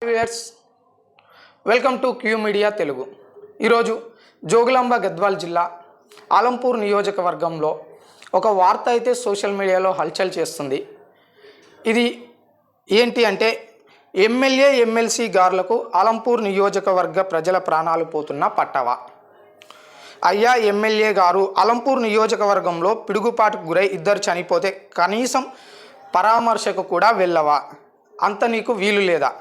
Viewers, welcome to Q media Telugu. ఈరోజు జోగులాంబ గద్వాల్ జిల్లా ఆలంపూర్ నియోజకవర్గంలో ఒక వార్త అయితే సోషల్ మీడియాలో హల్చల్ చేస్తుంది. ఇది ఏంటి అంటే ఎమ్మెల్యే ఎమ్మెల్సీ గారులకు ఆలంపూర్ నియోజకవర్గ ప్రజల ప్రాణాలు పోతున్న పట్టవా? అయ్యా ఎమ్మెల్యే గారు, ఆలంపూర్ నియోజకవర్గంలో పిడుగుపాటుకు గురై ఇద్దరు చనిపోతే కనీసం పరామర్శకు కూడా వెళ్ళవా? అంత నీకు వీలు లేదా?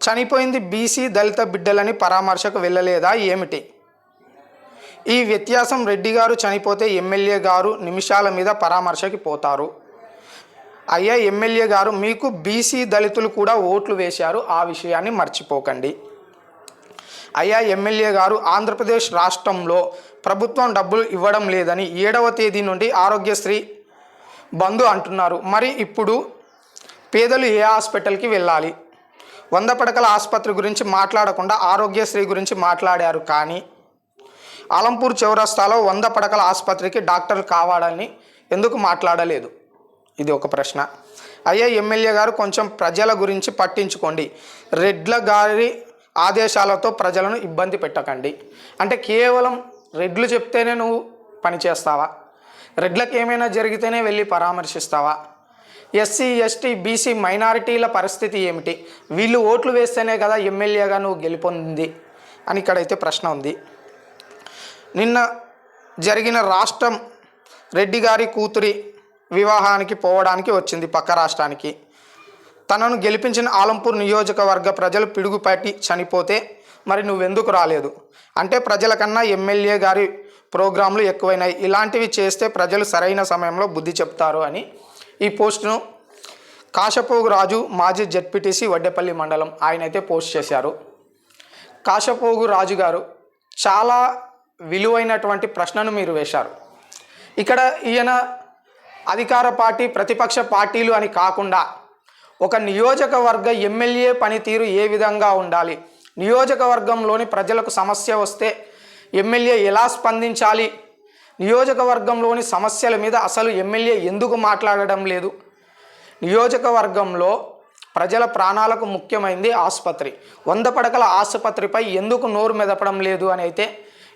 చనిపోయింది బీసీ దళిత బిడ్డలని పరామర్శకు వెళ్ళలేదా ఏమిటి? ఈ వ్యత్యాసం రెడ్డి గారు చనిపోతే ఎమ్మెల్యే గారు నిమిషాల మీద పరామర్శకి పోతారు. అయ్యా ఎమ్మెల్యే గారు, మీకు బీసీ దళితులు కూడా ఓట్లు వేశారు, ఆ విషయాన్ని మర్చిపోకండి. అయ్యా ఎమ్మెల్యే గారు, ఆంధ్రప్రదేశ్ రాష్ట్రంలో ప్రభుత్వం డబ్బులు ఇవ్వడం లేదని 7వ తేదీ నుండి ఆరోగ్యశ్రీ బంద్ అంటున్నారు. మరి ఇప్పుడు పేదలు ఏ హాస్పిటల్కి వెళ్ళాలి? 100 పడకల ఆసుపత్రి గురించి మాట్లాడకుండా ఆరోగ్యశ్రీ గురించి మాట్లాడారు. కానీ ఆలంపూర్ చౌరస్తాలో 100 పడకల ఆసుపత్రికి డాక్టర్లు కావాలని ఎందుకు మాట్లాడలేదు? ఇది ఒక ప్రశ్న. అయ్యా ఎమ్మెల్యే గారు, కొంచెం ప్రజల గురించి పట్టించుకోండి. రెడ్ల గారి ఆదేశాలతో ప్రజలను ఇబ్బంది పెట్టకండి. అంటే కేవలం రెడ్లు చెప్తేనే నువ్వు పని చేస్తావా? రెడ్లకు ఏమైనా జరిగితేనే వెళ్ళి పరామర్శిస్తావా? ఎస్సీ ఎస్టీ బీసీ మైనారిటీల పరిస్థితి ఏమిటి? వీళ్ళు ఓట్లు వేస్తేనే కదా ఎమ్మెల్యేగా నువ్వు గెలుపొందింది అని ఇక్కడైతే ప్రశ్న ఉంది. నిన్న జరిగిన రాష్ట్రం రెడ్డి గారి కూతురి వివాహానికి పోవడానికి వచ్చింది పక్క రాష్ట్రానికి. తనను గెలిపించిన ఆలంపూర్ నియోజకవర్గ ప్రజలు పిడుగుపట్టి చనిపోతే మరి నువ్వెందుకు రాలేదు? అంటే ప్రజల కన్నా ఎమ్మెల్యే గారి ప్రోగ్రాంలు ఎక్కువైనాయి. ఇలాంటివి చేస్తే ప్రజలు సరైన సమయంలో బుద్ధి చెప్తారు అని ఈ పోస్టును కాశపోగు రాజు, మాజీ జెడ్పీటీసీ వడ్డేపల్లి మండలం, ఆయన అయితే పోస్ట్ చేశారు. కాశపోగు రాజు గారు, చాలా విలువైనటువంటి ప్రశ్నను మీరు వేశారు. ఇక్కడ ఈయన అధికార పార్టీ ప్రతిపక్ష పార్టీలు అని కాకుండా ఒక నియోజకవర్గ ఎమ్మెల్యే పనితీరు ఏ విధంగా ఉండాలి, నియోజకవర్గంలోని ప్రజలకు సమస్య వస్తే ఎమ్మెల్యే ఎలా స్పందించాలి, నియోజకవర్గంలోని సమస్యల మీద అసలు ఎమ్మెల్యే ఎందుకు మాట్లాడడం లేదు, నియోజకవర్గంలో ప్రజల ప్రాణాలకు ముఖ్యమైనది ఆసుపత్రి, 100 పడకల ఆసుపత్రిపై ఎందుకు నోరు మెదపడం లేదు అని అయితే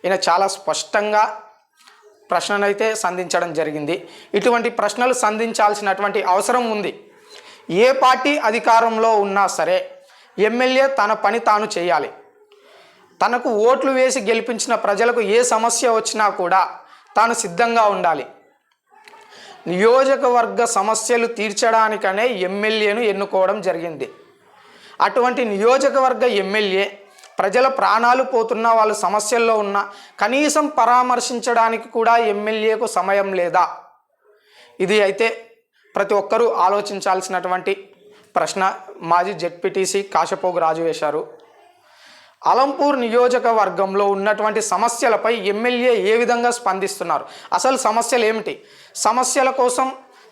ఈయన చాలా స్పష్టంగా ప్రశ్ననైతే సంధించడం జరిగింది. ఇటువంటి ప్రశ్నలు సంధించాల్సినటువంటి అవసరం ఉంది. ఏ పార్టీ అధికారంలో ఉన్నా సరే ఎమ్మెల్యే తన పని తాను చేయాలి. తనకు ఓట్లు వేసి గెలిపించిన ప్రజలకు ఏ సమస్య వచ్చినా కూడా తాను సిద్ధంగా ఉండాలి. నియోజకవర్గ సమస్యలు తీర్చడానికనే ఎమ్మెల్యేను ఎన్నుకోవడం జరిగింది. అటువంటి నియోజకవర్గ ఎమ్మెల్యే ప్రజల ప్రాణాలు పోతున్న, వాళ్ళు సమస్యల్లో ఉన్న కనీసం పరామర్శించడానికి కూడా ఎమ్మెల్యేకు సమయం లేదా? ఇది అయితే ప్రతి ఒక్కరూ ఆలోచించాల్సినటువంటి ప్రశ్న. మాజీ జెడ్పీటీసీ కాశపోగు రాజు వేశారు. ఆలంపూర్ నియోజకవర్గంలో ఉన్నటువంటి సమస్యలపై ఎమ్మెల్యే ఏ విధంగా స్పందిస్తున్నారు? అసలు సమస్యలు ఏమిటి? సమస్యల కోసం,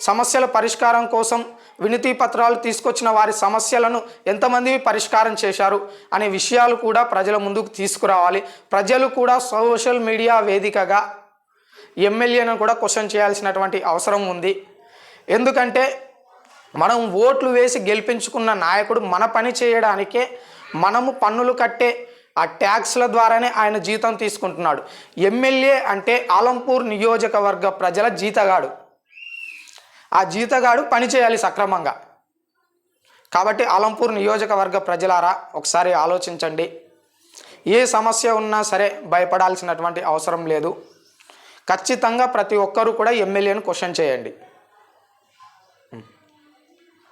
సమస్యల పరిష్కారం కోసం వినతి పత్రాలు తీసుకొచ్చిన వారి సమస్యలను ఎంతమంది పరిష్కారం చేశారు అనే విషయాలు కూడా ప్రజల ముందుకు తీసుకురావాలి. ప్రజలు కూడా సోషల్ మీడియా వేదికగా ఎమ్మెల్యేను కూడా క్వశ్చన్ చేయాల్సినటువంటి అవసరం ఉంది. ఎందుకంటే మనం ఓట్లు వేసి గెలిపించుకున్న నాయకుడు మన పని చేయడానికే మనము పన్నులు కట్టే ఆ ట్యాక్స్ల ద్వారానే ఆయన జీతం తీసుకుంటున్నాడు. ఎమ్మెల్యే అంటే ఆలంపూర్ నియోజకవర్గ ప్రజల జీతగాడు. ఆ జీతగాడు పని చేయాలి సక్రమంగా. కాబట్టి ఆలంపూర్ నియోజకవర్గ ప్రజలారా, ఒకసారి ఆలోచించండి. ఏ సమస్య ఉన్నా సరే భయపడాల్సినటువంటి అవసరం లేదు. ఖచ్చితంగా ప్రతి ఒక్కరూ కూడా ఎమ్మెల్యేను క్వశ్చన్ చేయండి.